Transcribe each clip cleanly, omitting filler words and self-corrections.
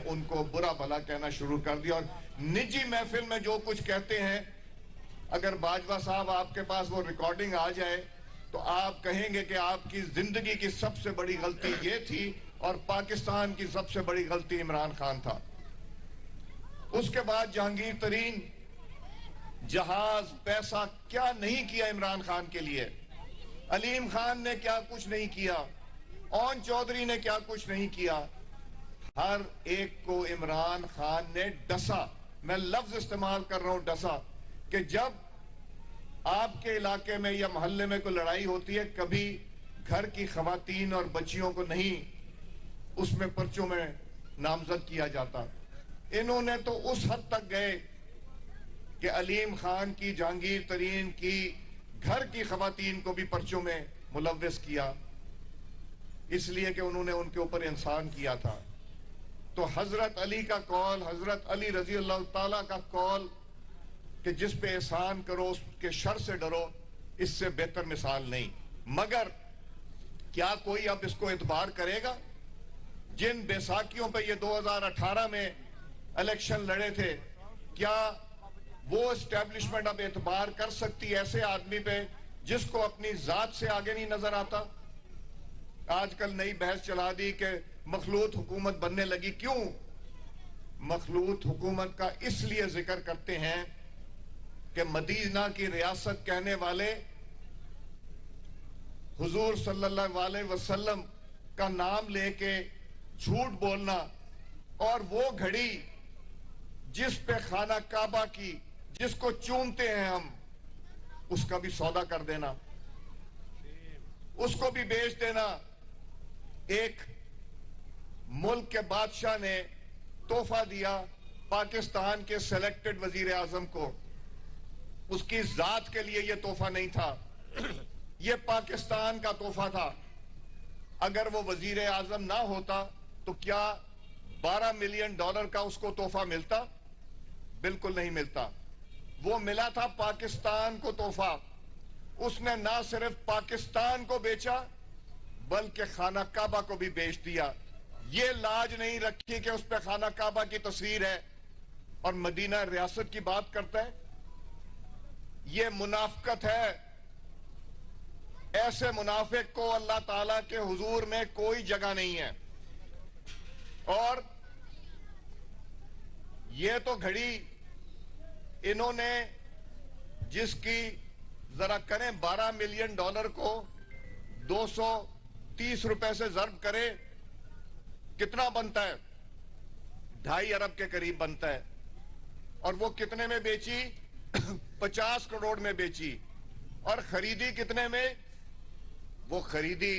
ان کو برا بھلا کہنا شروع کر دیا، اور نجی محفل میں جو کچھ کہتے ہیں، اگر باجوہ صاحب آپ کے پاس وہ ریکارڈنگ آ جائے تو آپ کہیں گے کہ آپ کی زندگی کی سب سے بڑی غلطی یہ تھی اور پاکستان کی سب سے بڑی غلطی عمران خان تھا۔ اس کے بعد جہانگیر ترین، جہاز، پیسہ کیا نہیں کیا عمران خان کے لیے، علیم خان نے کیا کچھ نہیں کیا، اون چودھری نے کیا کچھ نہیں کیا، ہر ایک کو عمران خان نے ڈسا۔ میں لفظ استعمال کر رہا ہوں ڈسا، کہ جب آپ کے علاقے میں یا محلے میں کوئی لڑائی ہوتی ہے، کبھی گھر کی خواتین اور بچیوں کو نہیں اس میں پرچوں میں نامزد کیا جاتا۔ انہوں نے تو اس حد تک گئے کہ علیم خان کی، جہانگیر ترین کی گھر کی خواتین کو بھی پرچوں میں ملوث کیا، اس لیے کہ انہوں نے ان کے اوپر احسان کیا تھا۔ تو حضرت علی کا قول، حضرت علی رضی اللہ تعالیٰ کا قول کہ جس پہ احسان کرو اس کے شر سے ڈرو، اس سے بہتر مثال نہیں۔ مگر کیا کوئی اب اس کو اعتبار کرے گا؟ جن بیساکھیوں پہ یہ 2018 میں الیکشن لڑے تھے، کیا وہ اسٹیبلشمنٹ اب اعتبار کر سکتی ایسے آدمی پہ جس کو اپنی ذات سے آگے نہیں نظر آتا؟ آج کل نئی بحث چلا دی کہ مخلوط حکومت بننے لگی۔ کیوں مخلوط حکومت کا اس لیے ذکر کرتے ہیں کہ مدینہ کی ریاست کہنے والے حضور صلی اللہ علیہ وسلم کا نام لے کے جھوٹ بولنا، اور وہ گھڑی جس پہ خانہ کعبہ کی، جس کو چومتے ہیں ہم، اس کا بھی سودا کر دینا، اس کو بھی بیچ دینا۔ ایک ملک کے بادشاہ نے تحفہ دیا پاکستان کے سلیکٹڈ وزیر اعظم کو، اس کی ذات کے لیے یہ تحفہ نہیں تھا، یہ پاکستان کا تحفہ تھا۔ اگر وہ وزیر اعظم نہ ہوتا تو کیا $12 ملین کا اس کو تحفہ ملتا؟ بالکل نہیں ملتا۔ وہ ملا تھا پاکستان کو تحفہ۔ اس نے نہ صرف پاکستان کو بیچا بلکہ خانہ کعبہ کو بھی بیچ دیا۔ یہ لاج نہیں رکھی کہ اس پہ خانہ کعبہ کی تصویر ہے اور مدینہ ریاست کی بات کرتا ہے۔ یہ منافقت ہے۔ ایسے منافق کو اللہ تعالیٰ کے حضور میں کوئی جگہ نہیں ہے۔ اور یہ تو گھڑی انہوں نے جس کی ذرا کریں $12 ملین کو 230 روپے سے ضرب کرے، کتنا بنتا ہے؟ 2.5 ارب کے قریب بنتا ہے۔ اور وہ کتنے میں بیچی؟ 50 کروڑ میں بیچی۔ اور خریدی کتنے میں؟ وہ خریدی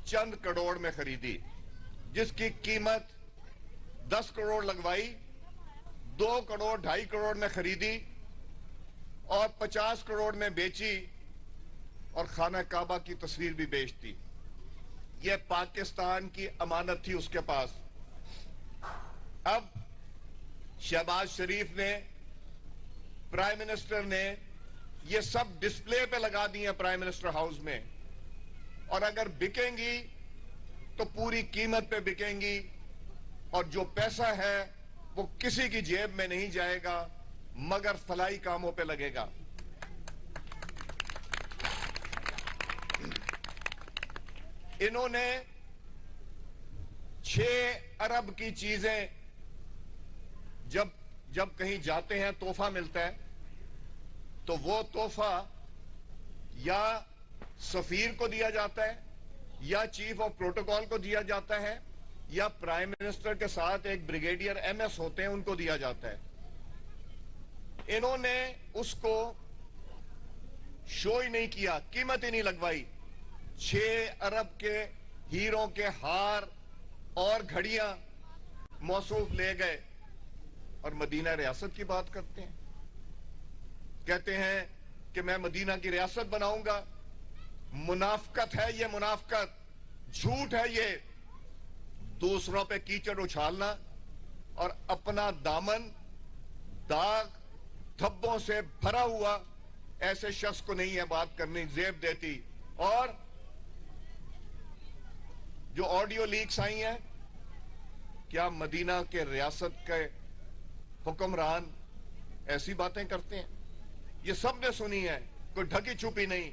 چند کروڑ میں خریدی۔ جس کی قیمت 10 کروڑ لگوائی، 2 کروڑ 2.5 کروڑ میں خریدی اور 50 کروڑ میں بیچی، اور خانہ کعبہ کی تصویر بھی بیچتی۔ یہ پاکستان کی امانت تھی اس کے پاس۔ اب شہباز شریف نے، پرائم منسٹر نے یہ سب ڈسپلے پہ لگا دی ہیں پرائم منسٹر ہاؤس میں، اور اگر بکیں گی تو پوری قیمت پہ بکیں گی، اور جو پیسہ ہے وہ کسی کی جیب میں نہیں جائے گا مگر فلاحی کاموں پہ لگے گا۔ انہوں نے 6 ارب کی چیزیں جب کہیں جاتے ہیں تحفہ ملتا ہے تو وہ تحفہ یا سفیر کو دیا جاتا ہے یا چیف آف پروٹوکول کو دیا جاتا ہے یا پرائم منسٹر کے ساتھ ایک بریگیڈیئر ایم ایس ہوتے ہیں ان کو دیا جاتا ہے۔ انہوں نے اس کو شو ہی نہیں کیا، قیمت ہی نہیں لگوائی۔ 6 ارب کے ہیروں کے ہار اور گھڑیاں موصوف لے گئے، اور مدینہ ریاست کی بات کرتے ہیں، کہتے ہیں کہ میں مدینہ کی ریاست بناؤں گا۔ منافقت ہے یہ، منافقت، جھوٹ ہے یہ۔ دوسروں پہ کیچڑ اچھالنا اور اپنا دامن داغ دھبوں سے بھرا ہوا، ایسے شخص کو نہیں ہے بات کرنی زیب دیتی۔ اور جو آڈیو لیکس آئی ہیں کیا مدینہ کے ریاست کے حکمران ایسی باتیں کرتے ہیں؟ یہ سب نے سنی ہے، کوئی ڈھکی چھپی نہیں.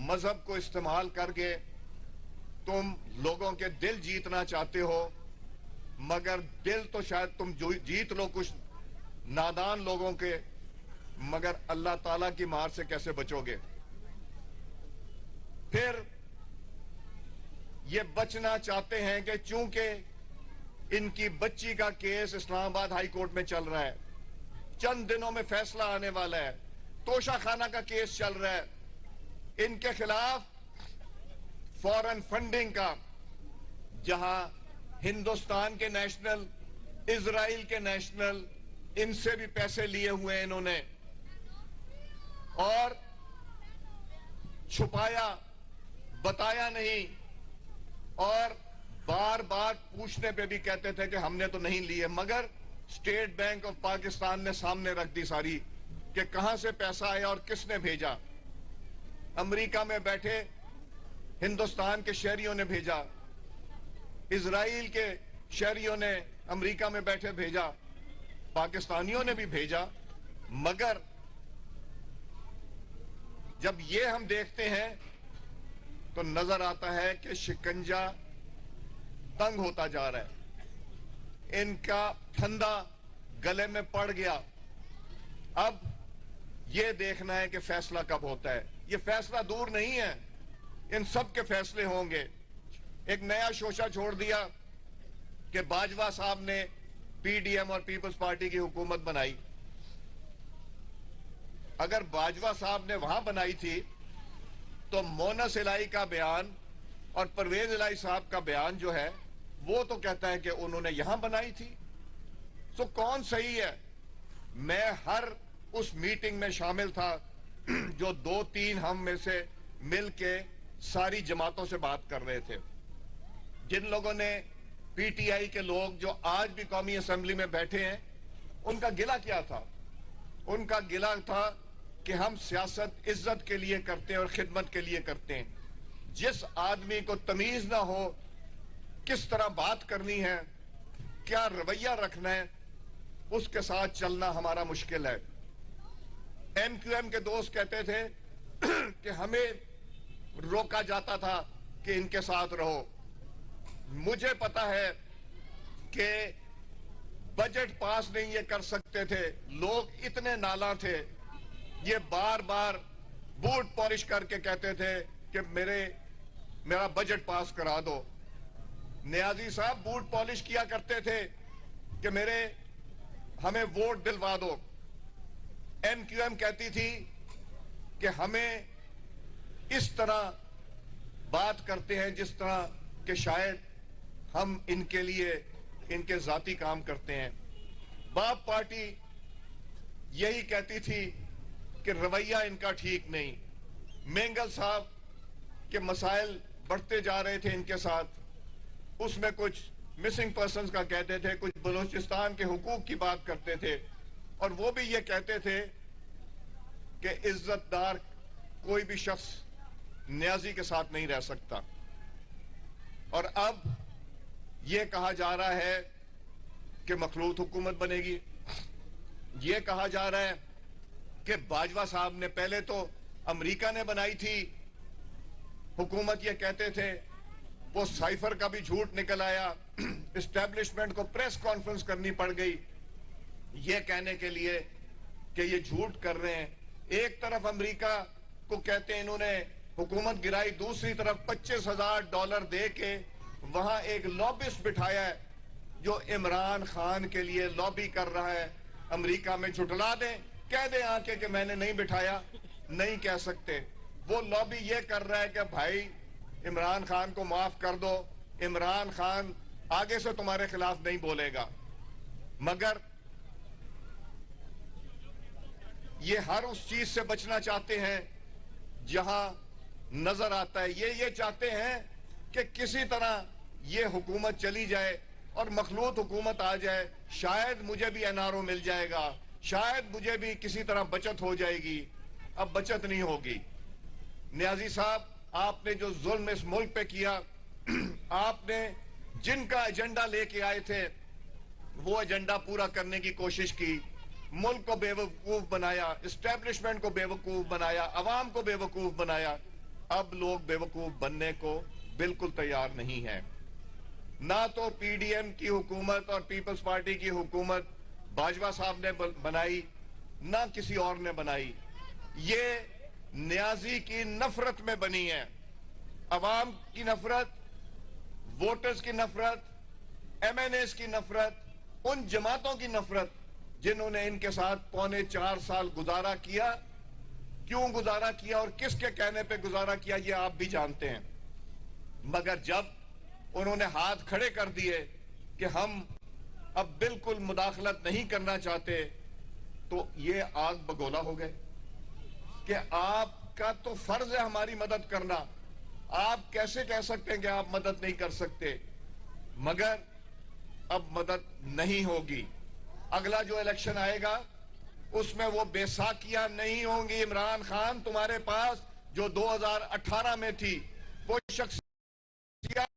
مذہب کو استعمال کر کے تم لوگوں کے دل جیتنا چاہتے ہو، مگر دل تو شاید تم جیت لو کچھ نادان لوگوں کے، مگر اللہ تعالیٰ کی مار سے کیسے بچو گے؟ پھر یہ بچنا چاہتے ہیں کہ چونکہ ان کی بچی کا کیس اسلام آباد ہائی کورٹ میں چل رہا ہے، چند دنوں میں فیصلہ آنے والا ہے، توشہ خانہ کا کیس چل رہا ہے، ان کے خلاف فورن فنڈنگ کا، جہاں ہندوستان کے نیشنل، اسرائیل کے نیشنل، ان سے بھی پیسے لیے ہوئے ہیں انہوں نے، اور چھپایا، بتایا نہیں، اور بار بار پوچھنے پہ بھی کہتے تھے کہ ہم نے تو نہیں لیے، مگر اسٹیٹ بینک آف پاکستان نے سامنے رکھ دی ساری کہ کہاں سے پیسہ آیا اور کس نے بھیجا. امریکہ میں بیٹھے ہندوستان کے شہریوں نے بھیجا، اسرائیل کے شہریوں نے امریکہ میں بیٹھے بھیجا، پاکستانیوں نے بھی بھیجا. مگر جب یہ ہم دیکھتے ہیں تو نظر آتا ہے کہ شکنجہ تنگ ہوتا جا رہا ہے، ان کا پھندا گلے میں پڑ گیا. اب یہ دیکھنا ہے کہ فیصلہ کب ہوتا ہے. یہ فیصلہ دور نہیں ہے، ان سب کے فیصلے ہوں گے. ایک نیا شوشہ چھوڑ دیا کہ باجوہ صاحب نے پی ڈی ایم اور پیپلز پارٹی کی حکومت بنائی. اگر باجوہ صاحب نے وہاں بنائی تھی تو مونس الہی کا بیان اور پرویز الہی صاحب کا بیان جو ہے وہ تو کہتا ہے کہ انہوں نے یہاں بنائی تھی. سو کون صحیح ہے؟ میں ہر اس میٹنگ میں شامل تھا جو 2-3 ہم میں سے مل کے ساری جماعتوں سے بات کر رہے تھے. جن لوگوں نے پی ٹی آئی کے لوگ جو آج بھی قومی اسمبلی میں بیٹھے ہیں، ان کا گلہ کیا تھا؟ ان کا گلہ تھا کہ ہم سیاست عزت کے لیے کرتے ہیں اور خدمت کے لیے کرتے ہیں. جس آدمی کو تمیز نہ ہو کس طرح بات کرنی ہے، کیا رویہ رکھنا ہے، اس کے ساتھ چلنا ہمارا مشکل ہے. ایم کیو ایم کے دوست کہتے تھے کہ ہمیں روکا جاتا تھا کہ ان کے ساتھ رہو. مجھے پتا ہے کہ بجٹ پاس نہیں یہ کر سکتے تھے، لوگ اتنے نالاں تھے، یہ بار بار بوٹ پالش کر کے کہتے تھے کہ میرا بجٹ پاس کرا دو. نیازی صاحب بوٹ پالش کیا کرتے تھے کہ ہمیں ووٹ دلوا دو. ایم کیو ایم کہتی تھی کہ ہمیں اس طرح بات کرتے ہیں جس طرح کہ شاید ہم ان کے لیے ان کے ذاتی کام کرتے ہیں. باپ پارٹی یہی کہتی تھی کہ رویہ ان کا ٹھیک نہیں. مینگل صاحب کے مسائل بڑھتے جا رہے تھے ان کے ساتھ، اس میں کچھ مسنگ پرسنز کا کہتے تھے، کچھ بلوچستان کے حقوق کی بات کرتے تھے، اور وہ بھی یہ کہتے تھے کہ عزت دار کوئی بھی شخص نیازی کے ساتھ نہیں رہ سکتا. اور اب یہ کہا جا رہا ہے کہ مخلوط حکومت بنے گی. یہ کہا جا رہا ہے کہ باجوہ صاحب نے پہلے تو امریکہ نے بنائی تھی حکومت، یہ کہتے تھے. وہ سائفر کا بھی جھوٹ نکل آیا، اسٹیبلشمنٹ کو پریس کانفرنس کرنی پڑ گئی یہ کہنے کے لیے کہ یہ جھوٹ کر رہے ہیں. ایک طرف امریکہ کو کہتے ہیں انہوں نے حکومت گرائی، دوسری طرف $25,000 دے کے وہاں ایک لابسٹ بٹھایا ہے جو عمران خان کے لیے لابی کر رہا ہے. امریکہ میں جھٹلا دیں، کہہ دیں آ کے کہ میں نے نہیں بٹھایا. نہیں کہہ سکتے. وہ لابی یہ کر رہا ہے کہ بھائی عمران خان کو معاف کر دو، عمران خان آگے سے تمہارے خلاف نہیں بولے گا. مگر یہ ہر اس چیز سے بچنا چاہتے ہیں جہاں نظر آتا ہے یہ چاہتے ہیں کہ کسی طرح یہ حکومت چلی جائے اور مخلوط حکومت آ جائے. شاید مجھے بھی NRO مل جائے گا، شاید مجھے بھی کسی طرح بچت ہو جائے گی. اب بچت نہیں ہوگی. نیازی صاحب، آپ نے جو ظلم اس ملک پہ کیا، آپ نے جن کا ایجنڈا لے کے آئے تھے وہ ایجنڈا پورا کرنے کی کوشش کی، ملک کو بیوقوف بنایا، اسٹیبلشمنٹ کو بیوقوف بنایا، عوام کو بیوقوف بنایا۔ اب لوگ بیوقوف بننے کو بالکل تیار نہیں ہیں۔ نہ تو پی ڈی ایم کی حکومت اور پیپلز پارٹی کی حکومت باجوہ صاحب نے بنائی، نہ کسی اور نے بنائی، یہ نیازی کی نفرت میں بنی ہے۔ عوام کی نفرت، ووٹرز کی نفرت، ایم این ایز کی نفرت، ان جماعتوں کی نفرت جنہوں نے ان کے ساتھ 4.25 سال گزارا کیا۔ کیوں گزارا کیا اور کس کے کہنے پہ گزارا کیا یہ آپ بھی جانتے ہیں، مگر جب انہوں نے ہاتھ کھڑے کر دیے کہ ہم اب بالکل مداخلت نہیں کرنا چاہتے تو یہ آگ بگولا ہو گئے کہ آپ کا تو فرض ہے ہماری مدد کرنا، آپ کیسے کہہ سکتے ہیں کہ آپ مدد نہیں کر سکتے؟ مگر اب مدد نہیں ہوگی۔ اگلا جو الیکشن آئے گا اس میں وہ بیساکیاں نہیں ہوں گی۔ عمران خان تمہارے پاس جو 2018 میں تھی وہ شخصیات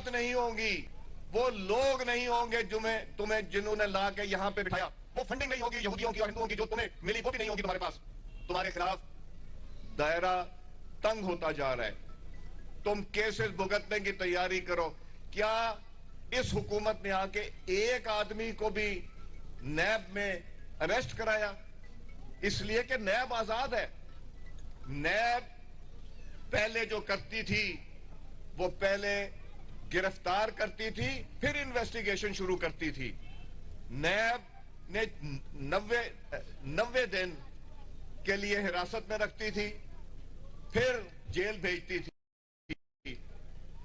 نہیں ہوں گی، وہ لوگ نہیں ہوں گے تمہیں جنہوں نے لا کے یہاں پہ بٹھایا، وہ فنڈنگ نہیں ہوگی یہودیوں کی اور ہندوؤں کی جو تمہیں ملی وہ بھی نہیں ہوگی تمہارے پاس۔ تمہارے خلاف دائرہ تنگ ہوتا جا رہا ہے، تم کیسز بھگتنے کی تیاری کرو۔ کیا اس حکومت نے آ کے ایک آدمی کو بھی نیب میں اریسٹ کرایا؟ اس لیے کہ نیب آزاد ہے۔ نیب پہلے جو کرتی تھی وہ پہلے گرفتار کرتی تھی پھر انویسٹیگیشن شروع کرتی تھی۔ نیب نے 90 دن کے لیے حراست میں رکھتی تھی پھر جیل بھیجتی تھی،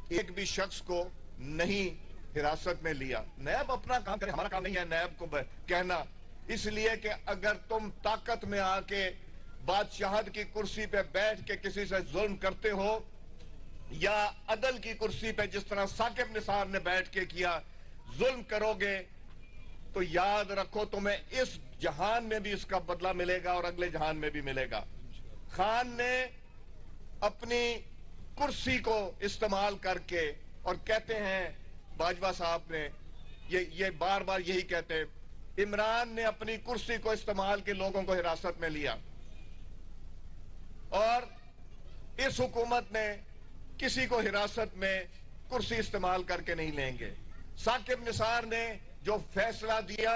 ایک بھی شخص کو نہیں حراست میں لیا۔ نیب اپنا کام کرے، ہمارا کام نہیں ہے نیب کو کہنا، اس لیے کہ اگر تم طاقت میں آ کے بادشاہت کی کرسی پہ بیٹھ کے کسی سے ظلم کرتے ہو یا عدل کی کرسی پہ جس طرح ثاقب نثار نے بیٹھ کے کیا ظلم کرو گے تو یاد رکھو تمہیں اس جہان میں بھی اس کا بدلہ ملے گا اور اگلے جہان میں بھی ملے گا۔ خان نے اپنی کرسی کو استعمال کر کے، اور کہتے ہیں باجوہ صاحب نے یہ بار بار یہی کہتے ہیں، عمران نے اپنی کرسی کو استعمال کے لوگوں کو حراست میں لیا، اور اس حکومت نے کسی کو حراست میں کرسی استعمال کر کے نہیں لیں گے۔ ثاقب نثار نے جو فیصلہ دیا،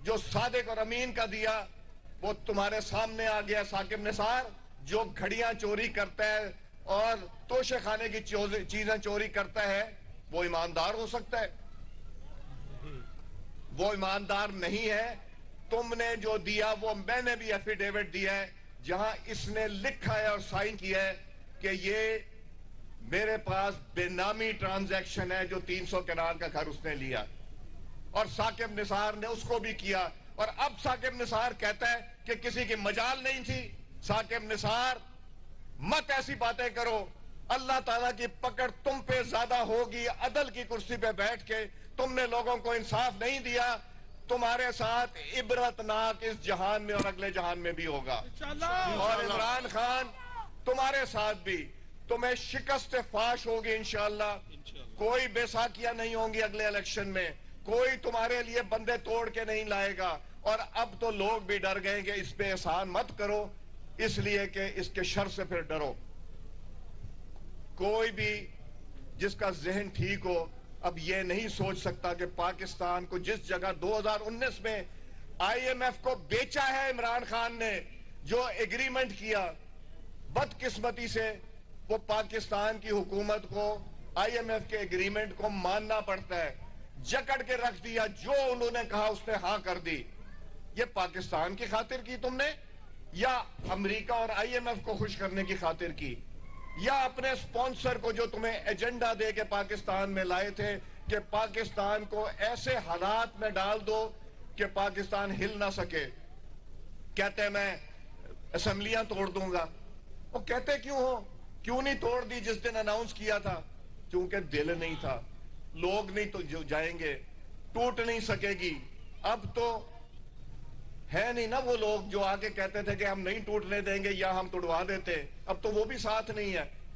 جو صادق اور امین کا دیا، وہ تمہارے سامنے آ گیا۔ ثاقب نثار جو گھڑیاں چوری کرتا ہے اور توشے خانے کی چیزیں چوری کرتا ہے وہ ایماندار ہو سکتا ہے؟ وہ ایماندار نہیں ہے۔ تم نے جو دیا وہ میں نے بھی ایفیڈیوٹ دیا ہے جہاں اس نے لکھا ہے اور سائن کیا ہے کہ یہ میرے پاس بے نامی ٹرانزیکشن ہے جو 300 کنال کا گھر اس نے لیا، اور ثاقب نثار نے اس کو بھی کیا۔ اور اب ثاقب نثار کہتا ہے کہ کسی کی مجال نہیں تھی۔ ثاقب نثار مت ایسی باتیں کرو، اللہ تعالیٰ کی پکڑ تم پہ زیادہ ہوگی۔ عدل کی کرسی پہ بیٹھ کے تم نے لوگوں کو انصاف نہیں دیا، تمہارے ساتھ عبرتناک اس جہان میں اور اگلے جہان میں بھی ہوگا۔ اور عمران خان تمہارے ساتھ بھی تمہیں شکست فاش ہوگی انشاءاللہ۔ کوئی بیساکیاں نہیں ہوں گی اگلے الیکشن میں، کوئی تمہارے لیے بندے توڑ کے نہیں لائے گا۔ اور اب تو لوگ بھی ڈر گئے کہ اس پہ احسان مت کرو، اس لیے کہ اس کے شر سے پھر ڈرو۔ کوئی بھی جس کا ذہن ٹھیک ہو اب یہ نہیں سوچ سکتا کہ پاکستان کو جس جگہ 2019 میں آئی ایم ایف کو بیچا ہے عمران خان نے، جو ایگریمنٹ کیا، بدقسمتی سے وہ پاکستان کی حکومت کو آئی ایم ایف کے ایگریمنٹ کو ماننا پڑتا ہے۔ جکڑ کے رکھ دیا، جو انہوں نے کہا اس نے ہاں کر دی۔ یہ پاکستان کی خاطر کی تم نے، یا امریکہ اور آئی ایم ایف کو خوش کرنے کی خاطر کی، یا اپنے سپانسر کو جو تمہیں ایجنڈا دے کے پاکستان میں لائے تھے کہ پاکستان کو ایسے حالات میں ڈال دو کہ پاکستان ہل نہ سکے؟ کہتے ہیں میں اسمبلیاں توڑ دوں گا۔ وہ کہتے کیوں نہیں توڑ دی جس دن اناؤنس کیا تھا؟ کیونکہ دل نہیں تھا، لوگ نہیں تو جو جائیں گے، ٹوٹ نہیں سکے گی۔ اب تو ہے نہیں نا وہ لوگ جو آگے کہتے تھے کہ ہم نہیں ٹوٹنے دیں گے یا ہم توڑوا دیتے، اب تو وہ بھی ساتھ نہیں ہے۔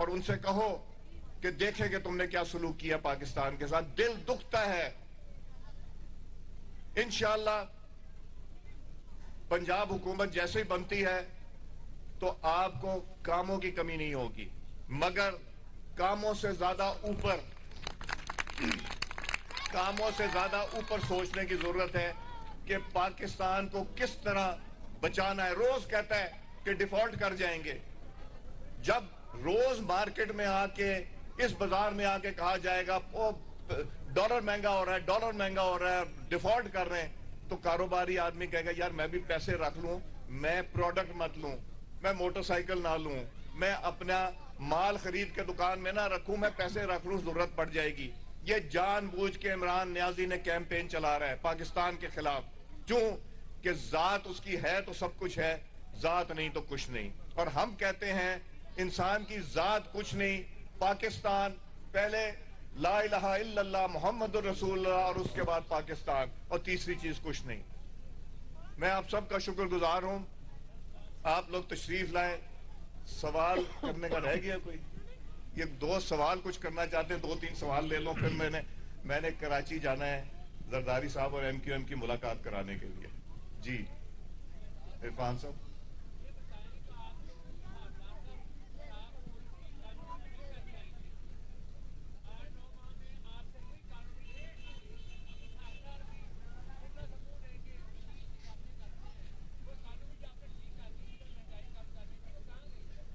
اور ان سے کہو کہ دیکھیں کہ تم نے کیا سلوک کیا پاکستان کے ساتھ. دل دکھتا ہے. انشاءاللہ پنجاب حکومت جیسے ہی بنتی ہے تو آپ کو کاموں کی کمی نہیں ہوگی, مگر کاموں سے زیادہ اوپر سوچنے کی ضرورت ہے کہ پاکستان کو کس طرح بچانا ہے. روز کہتا ہے کہ ڈیفالٹ کر جائیں گے. جب روز مارکیٹ میں آ کے اس بازار میں آ کے کہا جائے گا ڈالر مہنگا ہو رہا ہے, ڈیفالٹ کر رہے ہیں, تو کاروباری آدمی کہے گا یار میں بھی پیسے رکھ لوں, میں پروڈکٹ مت لوں, میں موٹر سائیکل نہ لوں, میں اپنا مال خرید کے دکان میں نہ رکھوں, میں پیسے رکھ لوں, ضرورت پڑ جائے گی. یہ جان بوجھ کے عمران نیازی نے کیمپین چلا رہا ہے پاکستان کے خلاف. کیوں کہ ذات اس کی ہے تو سب کچھ ہے, ذات نہیں تو کچھ نہیں. اور ہم کہتے ہیں انسان کی ذات کچھ نہیں. پاکستان پہلے لا الہ الا اللہ محمد الرسول اللہ, اور اس کے بعد پاکستان, اور تیسری چیز کچھ نہیں. میں آپ سب کا شکر گزار ہوں. آپ لوگ تشریف لائیں. سوال کرنے کا رہ گیا کوئی؟ یہ دوست سوال کچھ کرنا چاہتے ہیں, 2-3 سوال لے لوں, پھر میں نے کراچی جانا ہے زرداری صاحب اور MQM کی ملاقات کرانے کے لیے. جی عرفان صاحب.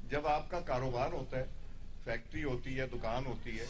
جب آپ کا کاروبار ہوتا ہے, فیکٹری ہوتی ہے, دکان ہوتی ہے,